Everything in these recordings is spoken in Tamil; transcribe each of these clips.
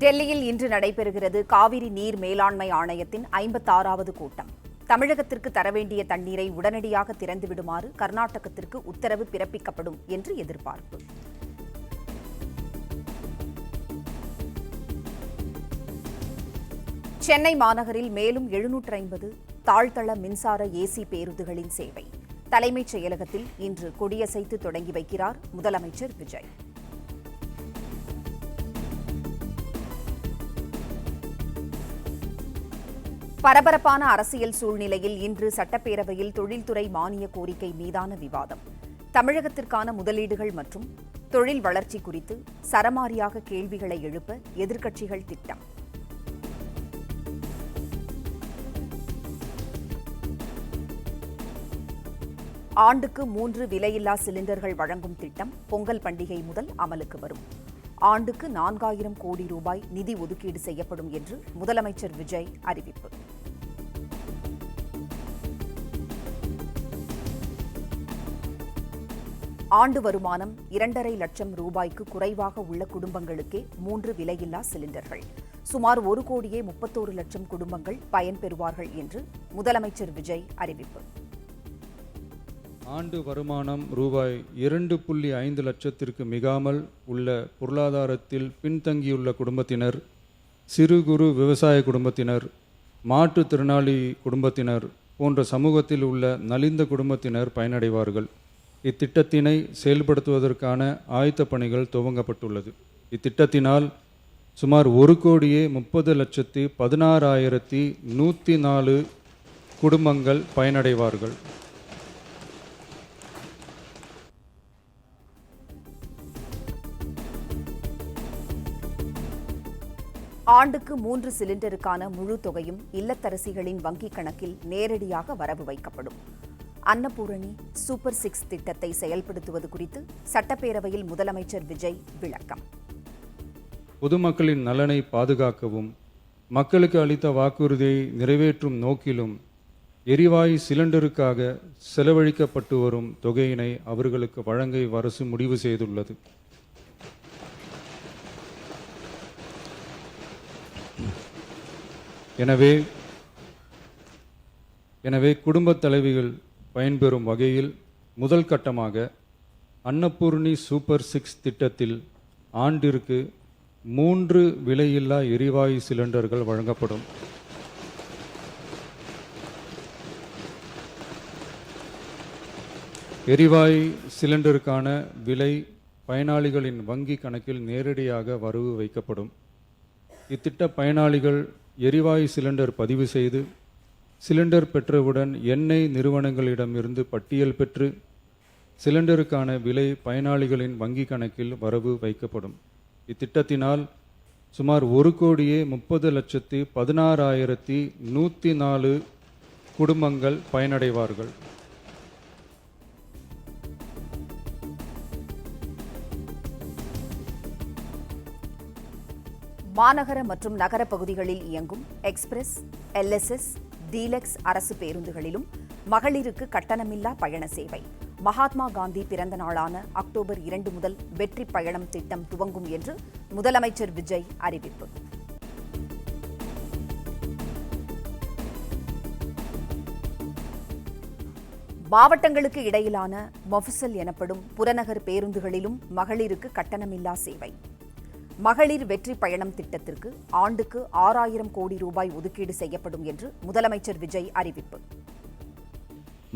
டெல்லியில் இன்று நடைபெறுகிறது காவிரி நீர் மேலாண்மை ஆணையத்தின் 56வது கூட்டம். தமிழகத்திற்கு தரவேண்டிய தண்ணீரை உடனடியாக திறந்துவிடுமாறு கர்நாடகத்திற்கு உத்தரவு பிறப்பிக்கப்படும் என்று எதிர்பார்ப்பு. சென்னை மாநகரில் மேலும் 750 தாழ்தள மின்சார ஏசி பேருந்துகளின் சேவை தலைமைச் செயலகத்தில் இன்று கொடியசைத்து தொடங்கி வைக்கிறார் முதலமைச்சர் விஜய். பரபரப்பான அரசியல் சூழ்நிலையில் இன்று சட்டப்பேரவையில் தொழில்துறை மானிய கோரிக்கை மீதான விவாதம். தமிழகத்திற்கான முதலீடுகள் மற்றும் தொழில் வளர்ச்சி குறித்து சரமாரியாக கேள்விகளை எழுப்ப எதிர்க்கட்சிகள் திட்டம். ஆண்டுக்கு 3 விலையில்லா சிலிண்டர்கள் வழங்கும் திட்டம் பொங்கல் பண்டிகை முதல் அமலுக்கு வரும். ஆண்டுக்கு 4000 கோடி ரூபாய் நிதி ஒதுக்கீடு செய்யப்படும் என்று முதலமைச்சர் விஜய் அறிவிப்பு. ஆண்டு வருமானம் 2.5 லட்சம் ரூபாய்க்கு குறைவாக உள்ள குடும்பங்களுக்கே 3 விலையில்லா சிலிண்டர்கள். சுமார் 1,31 லட்சம் குடும்பங்கள் பயன்பெறுவார்கள் என்று முதலமைச்சர் விஜய் அறிவிப்பு. ஆண்டு வருமானம் ரூபாய் 2.5 லட்சத்திற்கு மிகாமல் உள்ள பொருளாதாரத்தில் பின்தங்கியுள்ள குடும்பத்தினர், சிறு குறு விவசாய குடும்பத்தினர், மாற்றுத்திறனாளி குடும்பத்தினர் போன்ற சமூகத்தில் உள்ள நலிந்த குடும்பத்தினர் பயனடைவார்கள். இத்திட்டத்தினை செயல்படுத்துவதற்கான ஆயத்த பணிகள் துவங்கப்பட்டுள்ளது. இத்திட்டத்தினால் சுமார் 1,30,16,104 குடும்பங்கள் பயனடைவார்கள். ஆண்டுக்கு 3 சிலிண்டருக்கான முழு தொகையும் இல்லத்தரசிகளின் வங்கிக் கணக்கில் நேரடியாக வரவு வைக்கப்படும். அன்னபூரணி சூப்பர் 6 திட்டத்தை செயல்படுத்துவது குறித்து சட்டப்பேரவையில் முதலமைச்சர் விஜய் விளக்கம். பொதுமக்களின் நலனை பாதுகாக்கவும் மக்களுக்கு அளித்த வாக்குறுதியை நிறைவேற்றும் நோக்கிலும் எரிவாயு சிலிண்டருக்காக செலவழிக்கப்பட்டு வரும் தொகையினை அவர்களுக்கு வழங்க அரசு முடிவு செய்துள்ளது. எனவே குடும்பத் தலைவிகள் பயன்பெறும் வகையில் முதல் கட்டமாக அன்னபூர்ணி சூப்பர் 6 திட்டத்தில் ஆண்டிற்கு 3 விலையில்லா எரிவாயு சிலிண்டர்கள் வழங்கப்படும். எரிவாயு சிலிண்டருக்கான விலை பயனாளிகளின் வங்கி கணக்கில் நேரடியாக வரவு வைக்கப்படும். இத்திட்ட பயனாளிகள் எரிவாயு சிலிண்டர் பதிவு செய்து சிலிண்டர் பெற்றவுடன் எண்ணெய் நிறுவனங்களிடமிருந்து பட்டியல் பெற்று சிலிண்டருக்கான விலை பயனாளிகளின் வங்கி கணக்கில் வரவு வைக்கப்படும். இத்திட்டத்தினால் சுமார் 1,30,16,104 குடும்பங்கள் பயனடைவார்கள். மாநகர மற்றும் நகர பகுதிகளில் இயங்கும் எக்ஸ்பிரஸ், LSS, டீலக்ஸ் அரசு பேருந்துகளிலும் மகளிருக்கு கட்டணமில்லா பயண சேவை. மகாத்மா காந்தி பிறந்த நாளான அக்டோபர் 2 முதல் வெற்றி பயணம் திட்டம் துவங்கும் என்று முதலமைச்சர் விஜய் அறிவிப்பு. மாவட்டங்களுக்கு இடையிலான மொஃபசல் எனப்படும் புறநகர் பேருந்துகளிலும் மகளிருக்கு கட்டணமில்லா சேவை. மகளிர் வெற்றி பயணம் திட்டத்திற்கு ஆண்டுக்கு 6000 கோடி ரூபாய் ஒதுக்கீடு செய்யப்படும் என்று முதலமைச்சர் விஜய் அறிவிப்பு.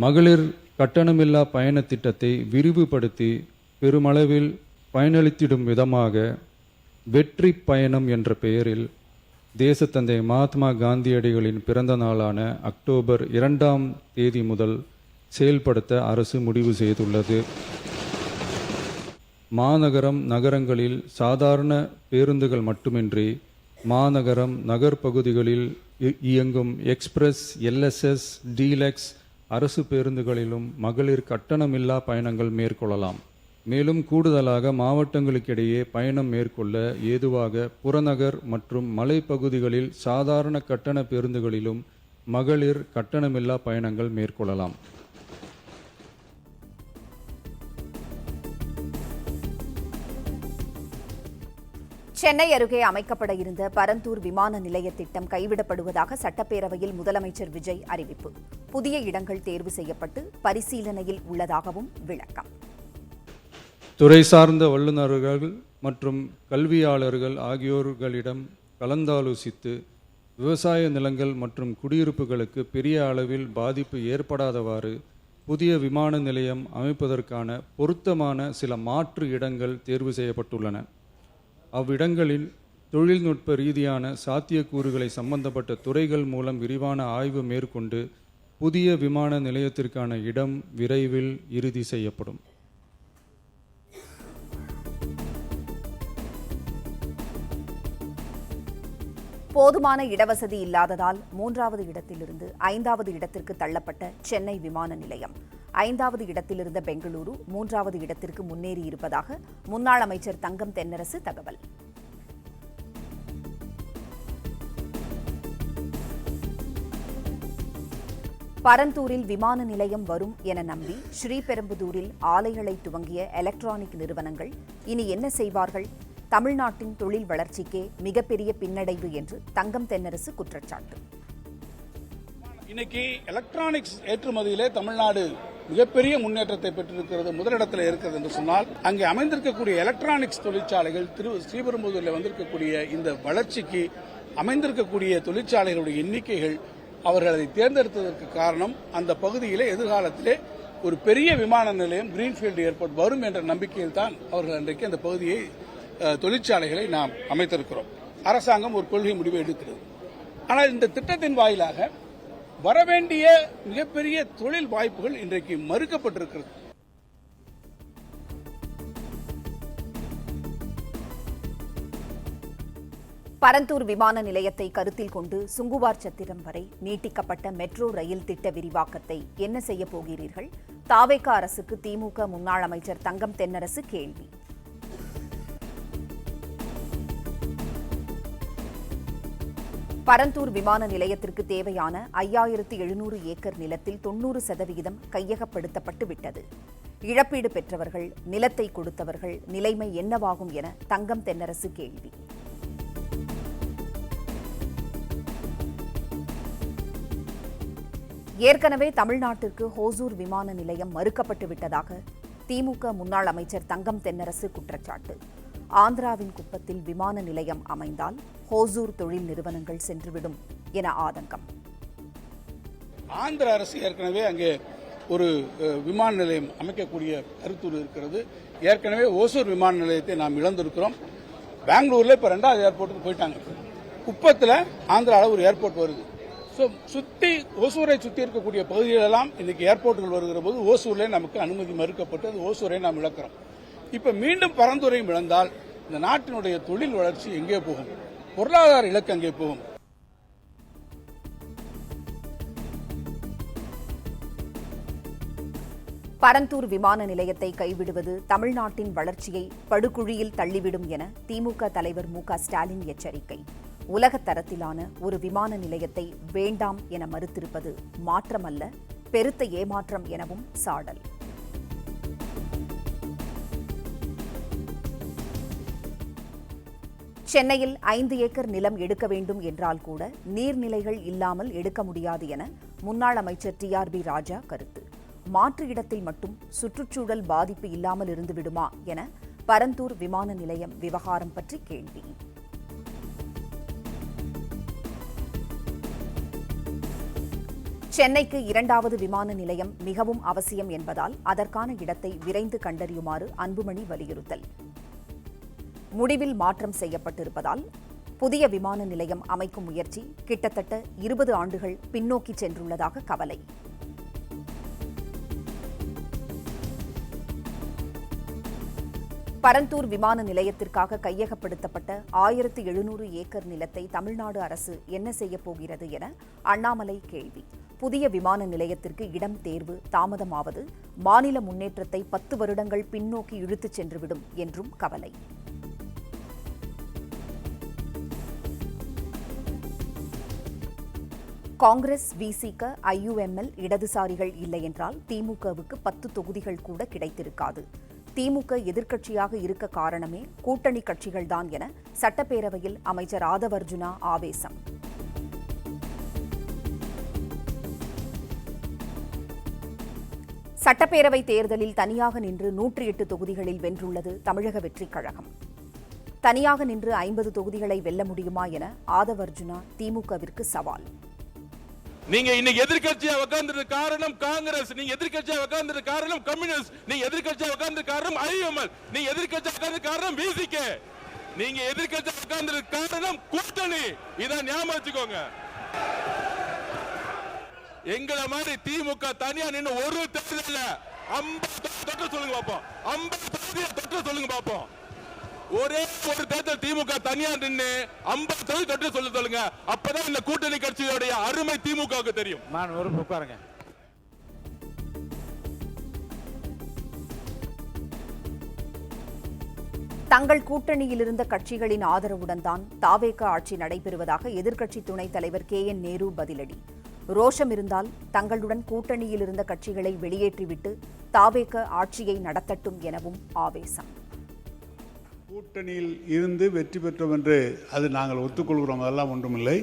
மகளிர் கட்டணமில்லா பயண திட்டத்தை விரிவுபடுத்தி பெருமளவில் பயனளித்திடும் விதமாக வெற்றி பயணம் என்ற பெயரில் தேசத்தந்தை மகாத்மா காந்தியடிகளின் பிறந்த நாளான அக்டோபர் 2ஆம் தேதி முதல் செயல்படுத்த அரசு முடிவு செய்துள்ளது. மாநகரம் நகரங்களில் சாதாரண பேருந்துகள் மட்டுமின்றி மாநகரம் நகர்பகுதிகளில் இயங்கும் எக்ஸ்பிரஸ், LSS, டீலக்ஸ் அரசு பேருந்துகளிலும் மகளிர் கட்டணமில்லா பயணங்கள் மேற்கொள்ளலாம். மேலும் கூடுதலாக மாவட்டங்களுக்கிடையே பயணம் மேற்கொள்ள ஏதுவாக புறநகர் மற்றும் மலைப்பகுதிகளில் சாதாரண கட்டண பேருந்துகளிலும் மகளிர் கட்டணமில்லா பயணங்கள் மேற்கொள்ளலாம். சென்னை அருகே அமைக்கப்பட இருந்த பரந்தூர் விமான நிலைய திட்டம் கைவிடப்படுவதாக சட்டப்பேரவையில் முதலமைச்சர் விஜய் அறிவிப்பு. புதிய இடங்கள் தேர்வு செய்யப்பட்டு பரிசீலனையில் உள்ளதாகவும் விளக்கம். துறை சார்ந்த வல்லுநர்கள் மற்றும் கல்வியாளர்கள் ஆகியோர்களிடம் கலந்தாலோசித்து விவசாய நிலங்கள் மற்றும் குடியிருப்புகளுக்கு பெரிய அளவில் பாதிப்பு ஏற்படாதவாறு புதிய விமான நிலையம் அமைப்பதற்கான பொருத்தமான சில மாற்று இடங்கள் தேர்வு செய்யப்பட்டுள்ளன. அவ்விடங்களில் தொழில்நுட்ப ரீதியான சாத்தியக்கூறுகளை சம்பந்தப்பட்ட துறைகள் மூலம் விரிவான ஆய்வு மேற்கொண்டு புதிய விமான நிலையத்திற்கான இடம் விரைவில் இறுதி செய்யப்படும். போதுமான இடவசதி இல்லாததால் 3வது இடத்திலிருந்து 5வது இடத்திற்கு தள்ளப்பட்ட சென்னை விமான நிலையம் 5வது இடத்திலிருந்த பெங்களூரு 3வது இடத்திற்கு முன்னேறியிருப்பதாக முன்னாள் அமைச்சர் தங்கம் தென்னரசு தகவல். பரந்தூரில் விமான நிலையம் வரும் என நம்பி ஸ்ரீபெரும்புதூரில் ஆலைகளை துவங்கிய எலக்ட்ரானிக் நிறுவனங்கள் இனி என்ன செய்வார்கள்? தமிழ்நாட்டின் தொழில் வளர்ச்சிக்கே மிகப்பெரிய பின்னடைவு என்று தங்கம் தென்னரசு குற்றச்சாட்டு. இன்னைக்கு எலக்ட்ரானிக்ஸ் ஏற்றுமதியிலே தமிழ்நாடு மிகப்பெரிய முன்னேற்றத்தை பெற்றிருக்கிறது, முதலிடத்தில் இருக்கிறது என்று சொன்னால், அங்கே அமைந்திருக்கக்கூடிய எலக்ட்ரானிக்ஸ் தொழிற்சாலைகள் ஸ்ரீபெரும்புதூரில் வந்திருக்கக்கூடிய இந்த வளர்ச்சிக்கு அமைந்திருக்கக்கூடிய தொழிற்சாலைகளுடைய எண்ணிக்கைகள் அவர்கள் அதை தேர்ந்தெடுத்ததற்கு காரணம் அந்த பகுதியிலே எதிர்காலத்திலே ஒரு பெரிய விமான நிலையம் கிரீன்ஃபீல்டு ஏர்போர்ட் வரும் என்ற நம்பிக்கையில் தான் அவர்கள் அன்றைக்கு அந்த பகுதியை தொழிற்சாலைகளை நாம் அமைத்திருக்கிறோம். அரசாங்கம் ஒரு கொள்கை முடிவை எடுக்கிறது. ஆனால் இந்த திட்டத்தின் வாயிலாக வரவேண்டிய மிகப்பெரிய தொழில் வாய்ப்புகள் இன்றைக்கு மறுக்கப்பட்டிருக்கிறது. பரந்தூர் விமான நிலையத்தை கருத்தில் கொண்டு சுங்குவார் சத்திரம் வரை நீட்டிக்கப்பட்ட மெட்ரோ ரயில் திட்ட விரிவாக்கத்தை என்ன செய்ய போகிறீர்கள்? தாவேகா அரசுக்கு திமுக முன்னாள் அமைச்சர் தங்கம் தென்னரசு கேள்வி. பரந்தூர் விமான நிலையத்திற்கு தேவையான 5700 ஏக்கர் நிலத்தில் 90% கையகப்படுத்தப்பட்டு விட்டது. இழப்பீடு பெற்றவர்கள், நிலத்தை கொடுத்தவர்கள் நிலைமை என்னவாகும் என தங்கம் தென்னரசு கேள்வி. ஏற்கனவே தமிழ்நாட்டிற்கு ஹோசூர் விமான நிலையம் மறுக்கப்பட்டு விட்டதாக திமுக முன்னாள் அமைச்சர் தங்கம் தென்னரசு குற்றச்சாட்டு. ஆந்திராவின் குப்பத்தில் விமான நிலையம் அமைந்தால் ஹோசூர் தொழில் நிறுவனங்கள் சென்றுவிடும் என ஆதங்கம். ஆந்திர அரசு ஏற்கனவே அங்கே ஒரு விமான நிலையம் அமைக்கக்கூடிய கருத்தூர் இருக்கிறது. ஏற்கனவே ஓசூர் விமான நிலையத்தை நாம் இழந்திருக்கிறோம். பெங்களூர்ல இப்ப 2வது ஏர்போர்ட்டுக்கு போயிட்டாங்க. குப்பத்தில் ஆந்திராவில் ஒரு ஏர்போர்ட் வருது. சுத்தி ஓசூரை சுத்தி இருக்கக்கூடிய பகுதிகளெல்லாம் இன்னைக்கு ஏர்போர்ட்டுகள் வருகிற போது ஓசூர்ல நமக்கு அனுமதி மறுக்கப்பட்டு அது ஓசூரை நாம் இழக்கிறோம். இப்ப மீண்டும் பரந்துரையும் இழந்தால் இந்த நாட்டினுடைய தொழில் வளர்ச்சி எங்கே போகும்? பொருளாதார இலக்கு அங்கே போகும். பரந்தூர் விமான நிலையத்தை கைவிடுவது தமிழ்நாட்டின் வளர்ச்சியை படுகுழியில் தள்ளிவிடும் என திமுக தலைவர் மு.க.ஸ்டாலின் எச்சரிக்கை. உலகத் தரத்திலான ஒரு விமான நிலையத்தை வேண்டாம் என மறுத்திருப்பது மாற்றமல்ல, பெருத்த ஏமாற்றம் எனவும் சாடல். சென்னையில் 5 ஏக்கர் நிலம் எடுக்க வேண்டும் என்றால் கூட நீர்நிலைகள் இல்லாமல் எடுக்க முடியாது என முன்னாள் அமைச்சர் TRB ராஜா கருத்து. மாற்று இடத்தில் மட்டும் சுற்றுச்சூழல் பாதிப்பு இல்லாமல் இருந்து விடுமா என பரந்தூர் விமான நிலையம் விவகாரம் பற்றி கேள்வி. சென்னைக்கு 2வது விமான நிலையம் மிகவும் அவசியம் என்பதால் அதற்கான இடத்தை விரைந்து கண்டறியுமாறு அன்புமணி வலியுறுத்தல். முடிவில் மாற்றம் செய்யப்பட்டிருப்பதால் புதிய விமான நிலையம் அமைக்கும் முயற்சி கிட்டத்தட்ட 20 ஆண்டுகள் பின்னோக்கி சென்றுள்ளதாக கவலை. பரந்தூர் விமான நிலையத்திற்காக கையகப்படுத்தப்பட்ட 1700 ஏக்கர் நிலத்தை தமிழ்நாடு அரசு என்ன செய்யப் போகிறது என அண்ணாமலை கேள்வி. புதிய விமான நிலையத்திற்கு இடம் தேர்வு தாமதமாவது மாநில முன்னேற்றத்தை 10 வருடங்கள் பின்னோக்கி இழுத்துச் சென்றுவிடும் என்றும் கவலை. காங்கிரஸ் விசிக IUML இடதுசாரிகள் இல்லை என்றால் திமுகவுக்கு 10 தொகுதிகள் கூட கிடைத்திருக்காது. திமுக எதிர்க்கட்சியாக இருக்க காரணமே கூட்டணி கட்சிகள்தான் என சட்டப்பேரவையில் அமைச்சர் ஆதவர்ஜுனா ஆவேசம். சட்டப்பேரவை தேர்தலில் தனியாக நின்று 108 தொகுதிகளில் வென்றுள்ளது தமிழக வெற்றிக் கழகம். தனியாக நின்று 50 தொகுதிகளை வெல்ல முடியுமா என ஆதவர்ஜுனா திமுகவிற்கு சவால். நீங்க இன்னைக்கு எதிர்க்கட்சியா உட்கார்ந்தது காரணம் காங்கிரஸ், நீங்க எதிர்க்கட்சியா உட்கார்ந்தது காரணம் கம்யூனிஸ்ட், நீங்க எதிர்க்கட்சியா உட்கார்ந்தது காரணம் ஐஎம்எல், நீங்க எதிர்க்கட்சியா உட்கார்ந்தது காரணம் விசிகே, நீங்க எதிர்க்கட்சியா உட்கார்ந்தது காரணம் கூட்டணி. இத ஞாபகம் வச்சுக்கோங்க. எங்கள மாதிரி திமுக தனியா நின்னு ஒரு தேர்தல்ல 50 தொட்டு சொல்லுங்க பாப்போம், 50 தொட்டு சொல்லுங்க பாப்போம். ஒரே ஒரு தேர்தல் திமுக தனியா நின்று 50 தொட்டு சொல்லுங்க. அப்பதான் இந்த கூட்டணி கட்சியோட அருமை திமுகவுக்கு தெரியும். உட்காருங்க. தங்கள் கூட்டணியில் இருந்த கட்சிகளின் ஆதரவுடன் தான் தாவேக ஆட்சி நடைபெறுவதாக எதிர்க்கட்சி துணைத் தலைவர் KN நேரு பதிலடி. ரோஷம் இருந்தால் தங்களுடன் கூட்டணியில் இருந்த கட்சிகளை வெளியேற்றிவிட்டு தாவேக ஆட்சியை நடத்தட்டும் எனவும் ஆவேசம். கூட்டணியில் இருந்து வெற்றி பெற்றோம் என்று அது நாங்கள் ஒத்துக்கொள்கிறோம், அதெல்லாம் ஒன்றுமில்லை.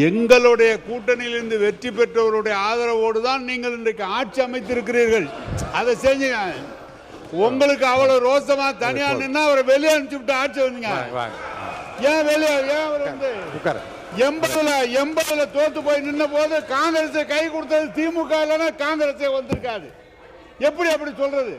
எங்களுடைய கூட்டணியில் இருந்து வெற்றி பெற்றவருடைய ஆதரவோடு தான் நீங்கள் இன்றைக்கு ஆட்சி அமைத்திருக்கிறீர்கள். அதை செஞ்சுங்க. உங்களுக்கு அவ்வளவு ரோசமா தனியா நின்னா அவரை வெளியே அனுப்பிச்சு விட்டு ஆட்சி வந்தீங்க. ஏன் வெளியே, ஏன் அவர் வந்து 80ல தோத்து போய் நின்ன போது காங்கிரஸை கை கொடுத்தது திமுக இல்லைன்னா காங்கிரஸே வந்திருக்காது. எப்படி அப்படி சொல்றது?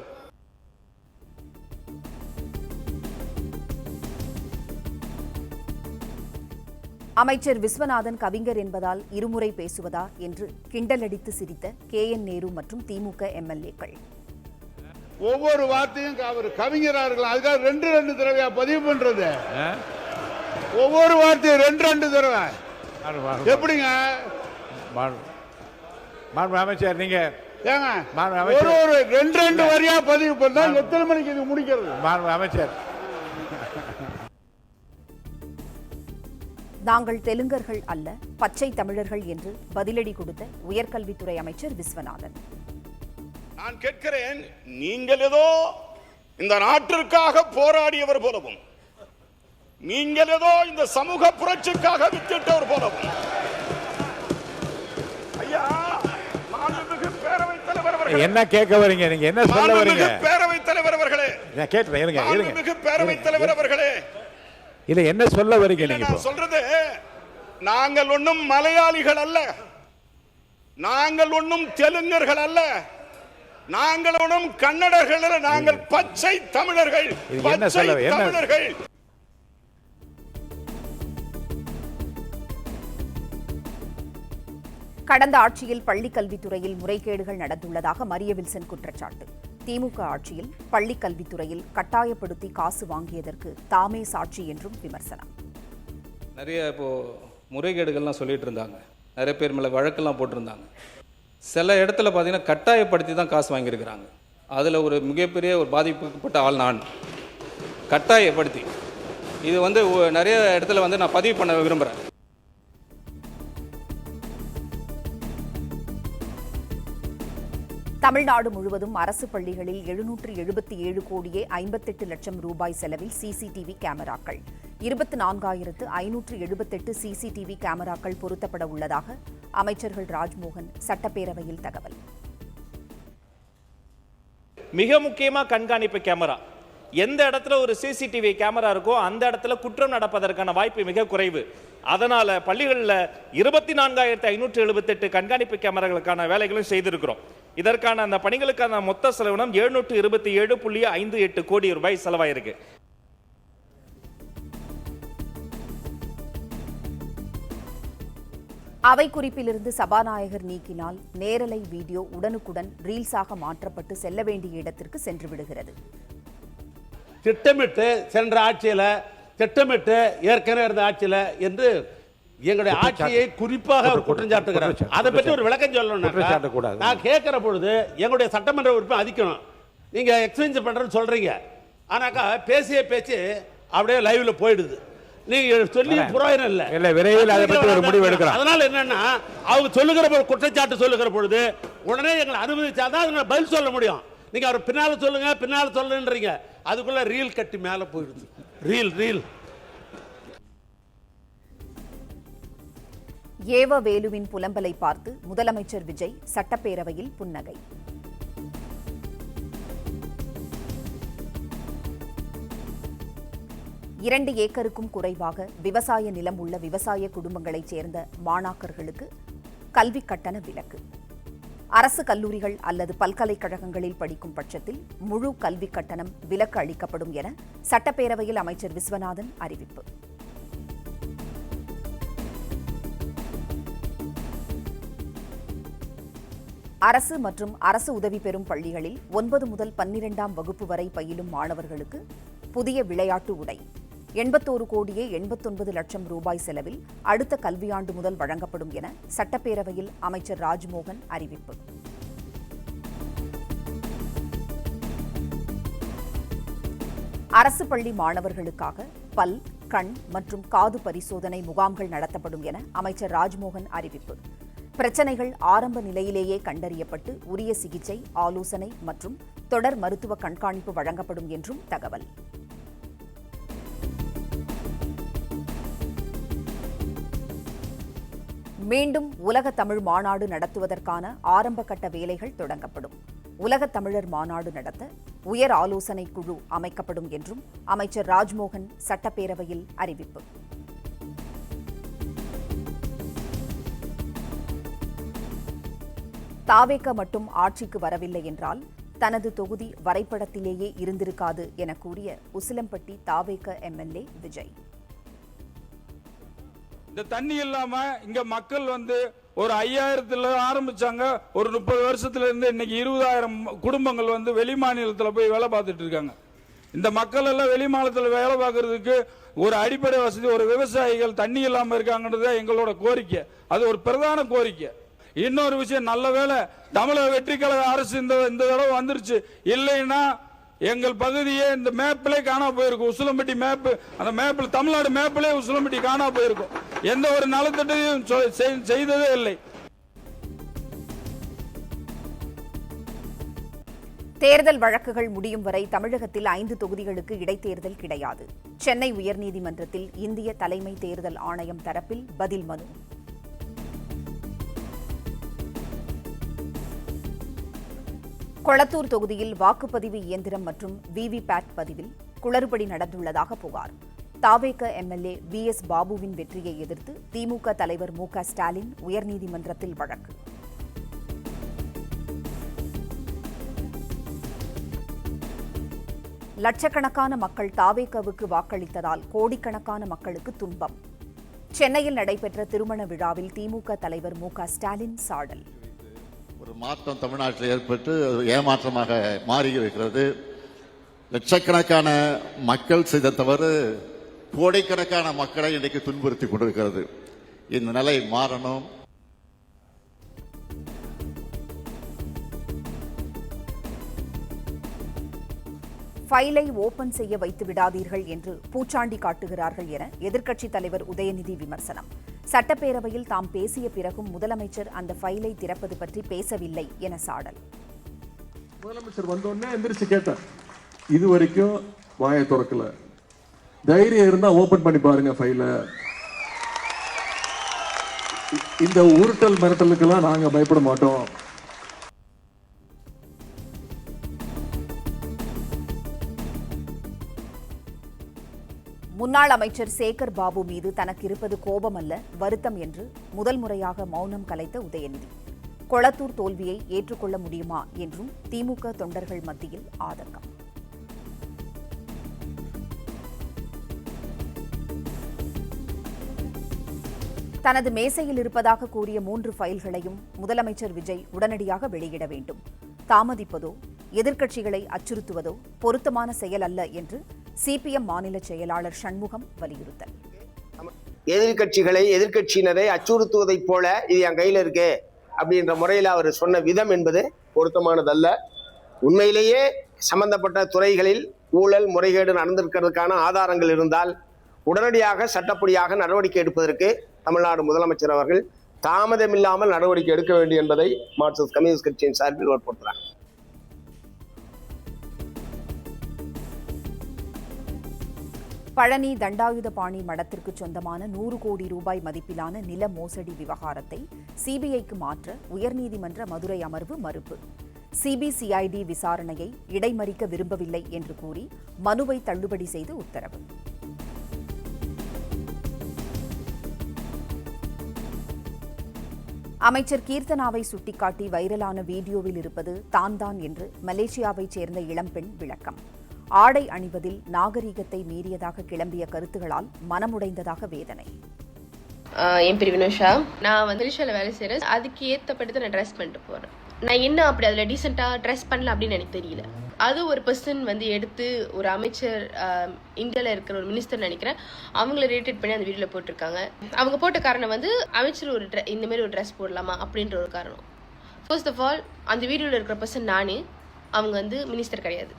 அமைச்சர் விஸ்வநாதன் கவிஞர் என்பதால் இருமுறை பேசுவதா என்று கிண்டலடித்து சிரித்த KN நேரு மற்றும் திமுக MLA-க்கள். ஒவ்வொரு வார்த்தையும் அவர் கவிஞரா இருக்கலாம், அதுக்காக 2 தடவையா பதிவு பண்றது? ஒவ்வொரு வார்த்தையும் 2 தடவை எப்படிங்க? அமைச்சர் நீங்க ஒரு 2 வரியா பதிவு பண்ணா எத்தனை மணிக்கு இது முடிக்கிறது? அமைச்சர், நாங்கள் தெலுங்கர்கள் அல்ல, பச்சை தமிழர்கள் என்று பதிலடி கொடுத்த உயர்கல்வித்துறை அமைச்சர் விஸ்வநாதன். நான் கேட்கிறேன், நீங்கள் ஏதோ இந்த நாட்டிற்காக போராடியவர் போலவும், நீங்கள் ஏதோ இந்த சமூக புரட்சிக்காக வித்திட்டவர் போலவும், ஐயா மாண்புமிகு பேரவைத் தலைவர் அவர்களே, என்ன கேட்க வரீங்க? நீங்க என்ன சொல்ல வரீங்க? பேரவைத் தலைவர் அவர்களே, நான் கேட்றேன். இருங்க. மாண்புமிகு பேரவைத் தலைவர் அவர்களே, இல்ல என்ன சொல்ல வரீங்க நீங்க? நான் சொல்றது, நாங்கள் ஒண்ணும் மலையாளிகள் அல்ல, நாங்கள் ஒண்ணும் தெலுங்கர்கள் அல்ல, நாங்கள் ஒண்ணும் கன்னடர்கள் அல்ல, நாங்கள் பச்சை தமிழர்கள். பச்சை தமிழர்கள். கடந்த ஆட்சியில் பள்ளிக் கல்வித்துறையில் முறைகேடுகள் நடந்துள்ளதாக மரிய வில்சன் குற்றச்சாட்டு. திமுக ஆட்சியில் பள்ளிக் கல்வித்துறையில் கட்டாயப்படுத்தி காசு வாங்கியதற்கு தாமே சாட்சி என்றும் விமர்சனம். நிறைய இப்போ முறைகேடுகள்லாம் சொல்லிட்டு இருந்தாங்க, நிறைய பேர் மேலே வழக்கெல்லாம் போட்டிருந்தாங்க. சில இடத்துல பார்த்தீங்கன்னா கட்டாயப்படுத்தி தான் காசு வாங்கியிருக்கிறாங்க. அதில் ஒரு மிகப்பெரிய ஒரு பாதிக்கப்பட்ட ஆள் நான். கட்டாயப்படுத்தி இது வந்து நிறைய இடத்துல வந்து நான் பதிவு பண்ண விரும்புகிறேன். தமிழ்நாடு முழுவதும் அரசு பள்ளிகளில் 777 கோடியே 58 லட்சம் ரூபாய் செலவில் சிசிடிவி கேமராக்கள், 24,578 சிசிடிவி கேமராக்கள் பொருத்தப்பட உள்ளதாக அமைச்சர்கள் ராஜ்மோகன் சட்டப்பேரவையில் தகவல். மிக முக்கியமாக கண்காணிப்பு கேமரா. எந்த இடத்துல ஒரு சிசிடிவி கேமரா இருக்கோ அந்த இடத்துல குற்றம் நடப்பதற்கான வாய்ப்பு மிக குறைவு. அதனால பள்ளிகளில் 24,578 கண்காணிப்பு கேமராக்களுக்கான வேலைகளும் செய்திருக்கிறோம். இதற்கான அந்த பணிகளுக்கான மொத்த செலவினம் 727.58 கோடி ரூபாய் செலவாயிருக்கு. அவை குறிப்பிலிருந்து சபாநாயகர் நீக்கினால் நேரலை வீடியோ உடனுக்குடன் ரீல்ஸாக மாற்றப்பட்டு செல்ல வேண்டிய இடத்திற்கு சென்று விடுகிறது. திட்டமிட்டு சென்ற ஆட்சியில், திட்டமிட்டு ஏற்கனவே இருந்த ஆட்சியில் என்று எங்களுடைய ஆட்சியை குறிப்பாக அவர் குற்றம் சாட்டுகிறார். அதை பற்றி ஒரு விளக்கம் சொல்லணும். நான் கேட்கிற பொழுது எங்களுடைய சட்டமன்ற உறுப்பினர் அதிக்கணும். நீங்க எக்ஸ்சேஞ்ச் பண்றேன்னு சொல்றீங்க, ஆனாக்கா பேசிய பேச்சு அப்படியே லைவ்ல போயிடுது. நீங்க சொல்லி புரோஜனம் இல்ல. விரைவில் அதை பற்றி ஒரு முடிவு எடுக்கலாம். அதனால என்னன்னா, அவங்க சொல்லுகிற பொழுது குற்றச்சாட்டு சொல்லுகிற பொழுது உடனே எங்களை அனுமதிச்சாதான் பதில் சொல்ல முடியும். நீங்க அவர் பின்னால சொல்லுன்றீங்க, அதுக்குள்ள ரீல் கட்டி மேல போயிடுது. ரீல் ஏவ வேலுவின் புலம்பலை பார்த்து முதலமைச்சர் விஜய் சட்டப்பேரவையில் புன்னகை. இரண்டு ஏக்கருக்கும் குறைவாக விவசாய நிலம் உள்ள விவசாய குடும்பங்களைச் சேர்ந்த மாணாக்கர்களுக்கு கல்வி கட்டண விலக்கு. அரசு கல்லூரிகள் அல்லது பல்கலைக்கழகங்களில் படிக்கும் பட்சத்தில் முழு கல்வி கட்டணம் விலக்கு அளிக்கப்படும் என சட்டப்பேரவையில் அமைச்சர் விஸ்வநாதன் அறிவிப்பு. அரசு மற்றும் அரசு உதவி பெறும் பள்ளிகளில் 9 முதல் 12ஆம் வகுப்பு வரை பயிலும் மாணவர்களுக்கு புதிய விளையாட்டு உடை 81 லட்சம் ரூபாய் செலவில் அடுத்த கல்வியாண்டு முதல் வழங்கப்படும் என சட்டப்பேரவையில் அமைச்சர் ராஜ்மோகன் அறிவிப்பு. அரசு பள்ளி மாணவர்களுக்காக பல், கண் மற்றும் காது பரிசோதனை முகாம்கள் நடத்தப்படும் என அமைச்சர் ராஜ்மோகன் அறிவிப்பு. பிரச்சனைகள் ஆரம்ப நிலையிலேயே கண்டறியப்பட்டு உரிய சிகிச்சை, ஆலோசனை மற்றும் தொடர் மருத்துவ கண்காணிப்பு வழங்கப்படும் என்றும் தகவல். மீண்டும் உலக தமிழ் மாநாடு நடத்துவதற்கான ஆரம்ப கட்ட வேலைகள் தொடங்கப்படும். உலக தமிழர் மாநாடு நடத்த உயர் ஆலோசனை குழு அமைக்கப்படும் என்றும் அமைச்சர் ராஜ்மோகன் சட்டப்பேரவையில் அறிவிப்பு. தாவேக மட்டும் ஆட்சிக்கு வரவில்லை என்றால் தனது தொகுதி வரைபடத்திலேயே இருந்திருக்காது என கூறிய உசிலம்பட்டி தாவேக எம்எல்ஏ விஜய். இந்த தண்ணி இல்லாம இங்க மக்கள் ஒரு 5000 ஆரம்பிச்சாங்க. ஒரு 30 வருஷத்துல இருந்து இன்னைக்கு 20,000 குடும்பங்கள் வெளி மாநிலத்துல போய் வேலை பார்த்துட்டு இருக்காங்க. இந்த மக்கள் எல்லாம் வெளி மாநிலத்தில் வேலை பார்க்கறதுக்கு ஒரு அடிப்படை வசதி, ஒரு விவசாயிகள் தண்ணி இல்லாம இருக்காங்கன்றது எங்களோட கோரிக்கை. அது ஒரு பிரதான கோரிக்கை. இன்னொரு விஷயம், நல்ல வேளை தமிழக வெற்றி கழக அரசு இந்த தடவை வந்துருச்சு. இல்லைன்னா எங்கள் பகுதியே இந்த மேப்பிலே காணா போயிருக்கும். உசிலம்பட்டி மேப், அந்த மேப்பில் தமிழ்நாடு மேப்பிலே உசிலம்பட்டி காணா போயிருக்கும். எந்த ஒரு நலத்திட்டையும் செய்ததே இல்லை. தேர்தல் வழக்குகள் முடியும் வரை தமிழகத்தில் 5 தொகுதிகளுக்கு இடைத்தேர்தல் கிடையாது. சென்னை உயர்நீதிமன்றத்தில் இந்திய தலைமை தேர்தல் ஆணையம் தரப்பில் பதில் மனு. கொளத்தூர் தொகுதியில் வாக்குப்பதிவு இயந்திரம் மற்றும் விவிபேட் பதிவில் குளறுபடி நடந்துள்ளதாக புகார். தாவேக எம்எல்ஏ VS பாபுவின் வெற்றியை எதிர்த்து திமுக தலைவர் மு.க. ஸ்டாலின் உயர்நீதிமன்றத்தில் வழக்கு. லட்சக்கணக்கான மக்கள் தாவேகவுக்கு வாக்களித்ததால் கோடிக்கணக்கான மக்களுக்கு துன்பம். சென்னையில் நடைபெற்ற திருமண விழாவில் திமுக தலைவர் மு.க. ஸ்டாலின் சாடல். ஒரு மாற்றம் தமிழ்நாட்டில் ஏற்பட்டு ஏமாற்றமாக மாறி இருக்கிறது. லட்சக்கணக்கான மக்கள் செய்த தவறு கோடிக்கணக்கான மக்களை இன்றைக்கு துன்புறுத்தி கொண்டிருக்கிறது. இந்த நிலை மாறணும். ஃபைலை ஓபன் செய்ய வைத்து விடாதீர்கள் என்று பூச்சாண்டி காட்டுகிறார்கள் என எதிர்க்கட்சித் தலைவர் உதயநிதி விமர்சனம். சட்டப்பேரவையில் தாம் பேசிய பிறகும் முதலமைச்சர் அந்த ஃபைலை திறப்பது பற்றி பேசவில்லை என சாடல். முதலமைச்சர் வந்தோடனே எந்திரிச்சு கேட்டார், இது வரைக்கும் வாயை திறக்கல, தைரியம் இருந்தா ஓபன் பண்ணி பாருங்க ஃபைல. இந்த உருட்டல் மிரட்டலுக்கெல்லாம் நாங்க பயப்பட மாட்டோம். முன்னாள் அமைச்சர் சேகர் பாபு மீது தனக்கு இருப்பது கோபம் அல்ல, வருத்தம் என்று முதல் முறையாக மௌனம் கலைத்த உதயநிதி. கொளத்தூர் தோல்வியை ஏற்றுக்கொள்ள முடியுமா என்றும் திமுக தொண்டர்கள் மத்தியில் ஆதங்கம். தனது மேசையில் இருப்பதாக கூறிய 3 ஃபைல்களையும் முதலமைச்சர் விஜய் உடனடியாக வெளியிட வேண்டும். தாமதிப்பதோ எதிர்க்கட்சிகளை அச்சுறுத்துவதோ பொருத்தமான செயல் அல்ல என்று சிபிஎம் மாநில செயலாளர் சண்முகம் வலியுறுத்தல். எதிர்க்கட்சியினரை அச்சுறுத்துவதைப் போல இது என் கையில் இருக்கு அப்படின்ற முறையில் அவர் சொன்ன விதம் என்பது பொருத்தமானதல்ல. உண்மையிலேயே சம்பந்தப்பட்ட துறைகளில் ஊழல் முறைகேடு நடந்திருக்கிறதுக்கான ஆதாரங்கள் இருந்தால் உடனடியாக சட்டப்படியாக நடவடிக்கை எடுப்பதற்கு தமிழ்நாடு முதலமைச்சர் அவர்கள் தாமதமில்லாமல் நடவடிக்கை எடுக்க வேண்டும் என்பதை மார்க்சிஸ்ட் கம்யூனிஸ்ட் கட்சியின் சார்பில் வற்புறுத்துகிறார். பழனி தண்டாயுதபாணி மடத்திற்கு சொந்தமான 100 கோடி ரூபாய் மதிப்பிலான நில மோசடி விவகாரத்தை சிபிஐக்கு மாற்ற உயர்நீதிமன்ற மதுரை அமர்வு மறுப்பு. சிபிசிஐடி விசாரணையை இடைமறிக்க விரும்பவில்லை என்று கூறி மனுவை தள்ளுபடி செய்து உத்தரவு. அமைச்சர் கீர்த்தனாவை சுட்டிக்காட்டி வைரலான வீடியோவில் இருப்பது தான் என்று மலேசியாவைச் சேர்ந்த இளம்பெண் விளக்கம். ஆடை அணிவதில் நாகரீகத்தை மீறியதாக கிளம்பிய கருத்துகளால் மனமுடைந்ததாக வேதனை. என் பேர் வினோஷா. நான் மலேசியாவில் வேலை செய்கிறேன். அதுக்கு ஏற்றப்பட்டு நான் ட்ரெஸ் பண்ணிட்டு போகிறேன். நான் என்ன அப்படி அதில் டீசெண்டாக ட்ரெஸ் பண்ணல அப்படின்னு எனக்கு தெரியல. அது ஒரு பர்சன் எடுத்து ஒரு அமைச்சர், இந்தியாவில் இருக்கிற ஒரு மினிஸ்டர் நினைக்கிறேன், அவங்கள ரேட்டட் பண்ணி அந்த வீடியோவில் போட்டிருக்காங்க. அவங்க போட்ட காரணம் அமைச்சர் இந்த மாதிரி ஒரு ட்ரெஸ் போடலாமா அப்படின்ற ஒரு காரணம். ஃபர்ஸ்ட் ஆஃப் ஆல் அந்த வீடியோவில் இருக்கிற பர்சன் நானே, அவங்க மினிஸ்டர் கிடையாது.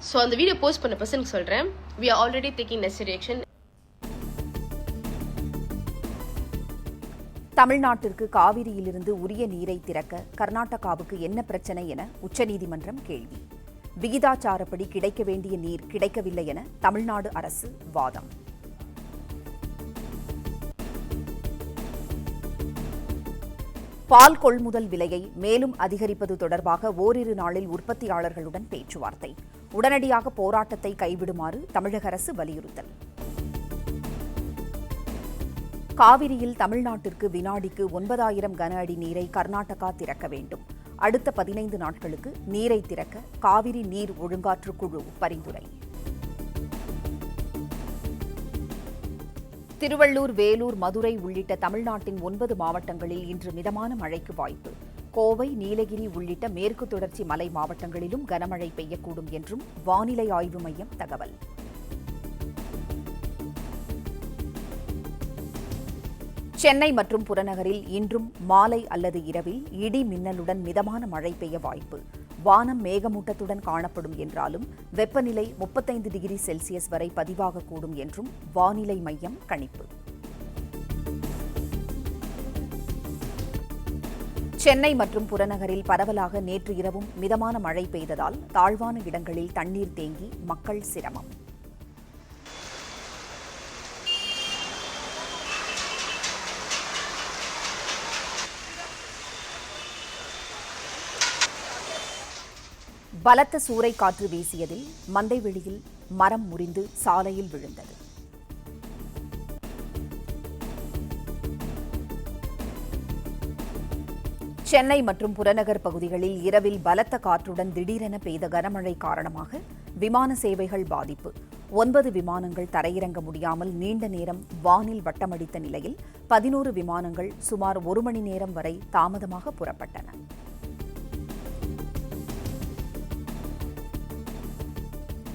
ஸோ அந்த வீடியோ போஸ்ட் பண்ண பர்சனுக்கு சொல்கிறேன், we are already taking necessary action. தமிழ்நாட்டிற்கு காவிரியிலிருந்து உரிய நீரை திறக்க கர்நாடகாவுக்கு என்ன பிரச்சனை என உச்சநீதிமன்றம் கேள்வி. விகிதாச்சாரப்படி கிடைக்க வேண்டிய நீர் கிடைக்கவில்லை என தமிழ்நாடு அரசு வாதம். பால் கொள்முதல் விலையை மேலும் அதிகரிப்பது தொடர்பாக ஓரிரு நாளில் உற்பத்தியாளர்களுடன் பேச்சுவார்த்தை. உடனடியாக போராட்டத்தை கைவிடுமாறு தமிழக அரசு வலியுறுத்தல். காவிரியில் தமிழ்நாட்டிற்கு வினாடிக்கு 9000 கன அடி நீரை கர்நாடகா திறக்க வேண்டும். அடுத்த 15 நாட்களுக்கு நீரை திறக்க காவிரி நீர் ஒழுங்காற்று குழு பரிந்துரை. திருவள்ளூர், வேலூர், மதுரை உள்ளிட்ட தமிழ்நாட்டின் 9 மாவட்டங்களில் இன்று மிதமான மழைக்கு வாய்ப்பு. கோவை, நீலகிரி உள்ளிட்ட மேற்கு தொடர்ச்சி மலை மாவட்டங்களிலும் கனமழை பெய்யக்கூடும் என்றும் வானிலை ஆய்வு மையம் தகவல். சென்னை மற்றும் புறநகரில் இன்றும் மாலை அல்லது இரவில் இடி மின்னலுடன் மிதமான மழை பெய்ய வாய்ப்பு. வானம் மேகமூட்டத்துடன் காணப்படும் என்றாலும் வெப்பநிலை 35 டிகிரி செல்சியஸ் வரை பதிவாகக்கூடும் என்றும் வானிலை மையம் கணிப்பு. சென்னை மற்றும் புறநகரில் பரவலாக நேற்று இரவும் மிதமான மழை பெய்ததால் தாழ்வான இடங்களில் தண்ணீர் தேங்கி மக்கள் சிரமம். பலத்த சூறைக்காற்று வீசியதில் மந்தைவெளியில் மரம் முறிந்து சாலையில் விழுந்தது. சென்னை மற்றும் புறநகர் பகுதிகளில் இரவில் பலத்த காற்றுடன் திடீரென பெய்த கனமழை காரணமாக விமான சேவைகள் பாதிப்பு. 9 விமானங்கள் தரையிறங்க முடியாமல் நீண்ட நேரம் வானில் வட்டமடித்த நிலையில் 11 விமானங்கள் சுமார் 1 மணி நேரம் வரை தாமதமாக புறப்பட்டன.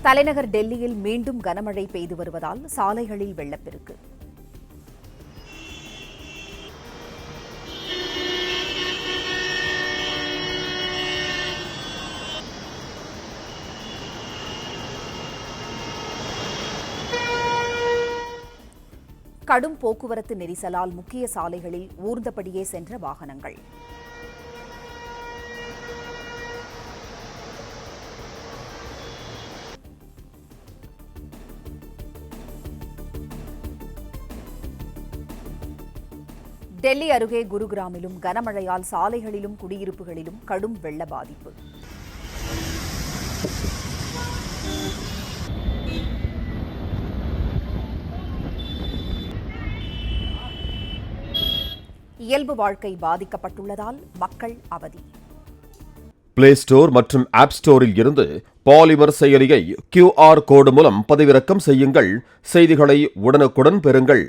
தலைநகர் டெல்லியில் மீண்டும் கனமழை பெய்து வருவதால் சாலைகளில் வெள்ளப்பெருக்கு. கடும் போக்குவரத்து நெரிசலால் முக்கிய சாலைகளில் ஊர்ந்தபடியே சென்ற வாகனங்கள். டெல்லி அருகே குருகிராமிலும் கனமழையால் சாலைகளிலும் குடியிருப்புகளிலும் கடும் வெள்ள பாதிப்பு. இயல்பு வாழ்க்கை பாதிக்கப்பட்டுள்ளதால் மக்கள் அவதி. பிளே ஸ்டோர் மற்றும் ஆப் ஸ்டோரில் இருந்து பாலிமர் செயலியை QR கோடு மூலம் பதிவிறக்கம் செய்யுங்கள். செய்திகளை உடனுக்குடன் பெறுங்கள்.